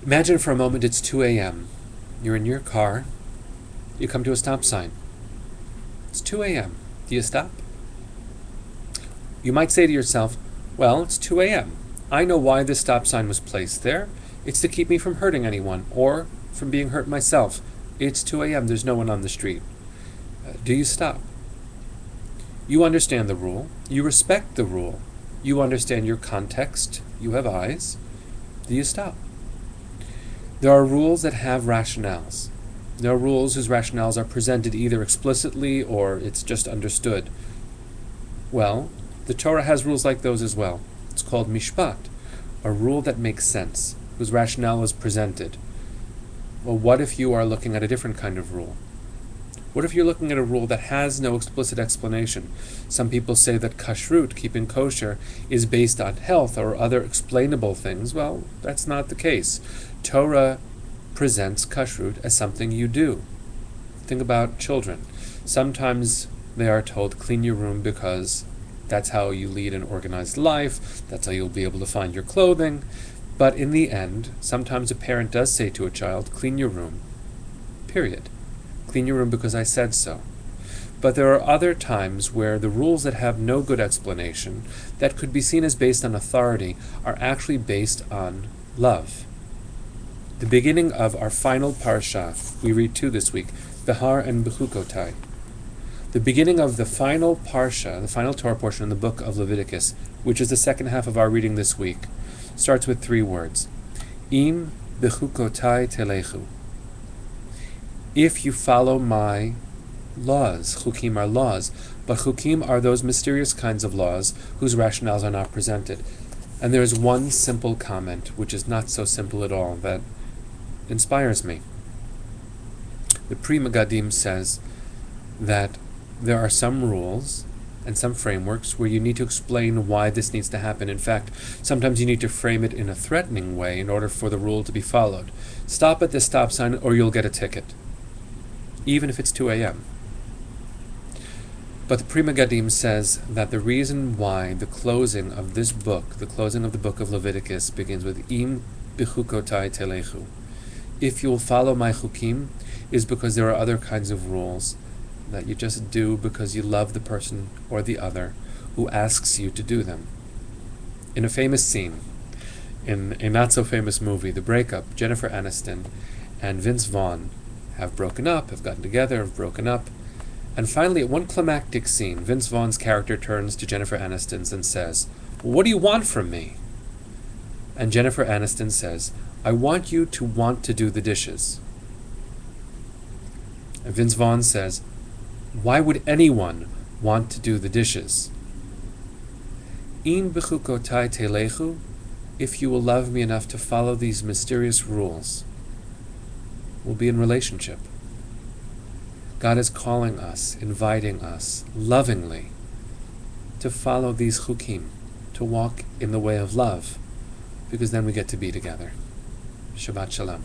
Imagine for a moment it's 2 a.m. You're in your car. You come to a stop sign. It's 2 a.m. Do you stop? You might say to yourself, well, it's 2 a.m. I know why this stop sign was placed there. It's to keep me from hurting anyone or from being hurt myself. It's 2 a.m. There's no one on the street. Do you stop? You understand the rule. You respect the rule. You understand your context. You have eyes. Do you stop? There are rules that have rationales. There are rules whose rationales are presented either explicitly or it's just understood. Well, the Torah has rules like those as well. It's called mishpat, a rule that makes sense, whose rationale is presented. Well, what if you are looking at a different kind of rule? What if you're looking at a rule that has no explicit explanation? Some people say that kashrut, keeping kosher, is based on health or other explainable things. Well, that's not the case. Torah presents kashrut as something you do. Think about children. Sometimes they are told, clean your room because that's how you lead an organized life, that's how you'll be able to find your clothing. But in the end, sometimes a parent does say to a child, clean your room, period. Clean your room because I said so. But there are other times where the rules that have no good explanation, that could be seen as based on authority, are actually based on love. The beginning of our final parsha, we read two this week, Behar and Bechukotai. The beginning of the final parsha, the final Torah portion in the book of Leviticus, which is the second half of our reading this week, starts with three words. Im Bechukotai telechu. If you follow my laws, chukim are laws, but chukim are those mysterious kinds of laws whose rationales are not presented. And there is one simple comment, which is not so simple at all, that inspires me. The Pri Megadim says that there are some rules and some frameworks where you need to explain why this needs to happen. In fact, sometimes you need to frame it in a threatening way in order for the rule to be followed. Stop at this stop sign or you'll get a ticket, even if it's 2 a.m. But the Pri Megadim says that the reason why the closing of this book, the closing of the book of Leviticus, begins with Im Bechukotai telechu. If you will follow my chukim, is because there are other kinds of rules that you just do because you love the person or the other who asks you to do them. In a famous scene, in a not-so-famous movie, The Breakup, Jennifer Aniston and Vince Vaughn have broken up, have gotten together, have broken up, and finally, at one climactic scene, Vince Vaughn's character turns to Jennifer Aniston's and says, "What do you want from me?" And Jennifer Aniston says, "I want you to want to do the dishes." And Vince Vaughn says, "Why would anyone want to do the dishes?" In Bechukotai telechu, if you will love me enough to follow these mysterious rules, we'll be in relationship. God is calling us, inviting us, lovingly, to follow these chukim, to walk in the way of love, because then we get to be together. Shabbat Shalom.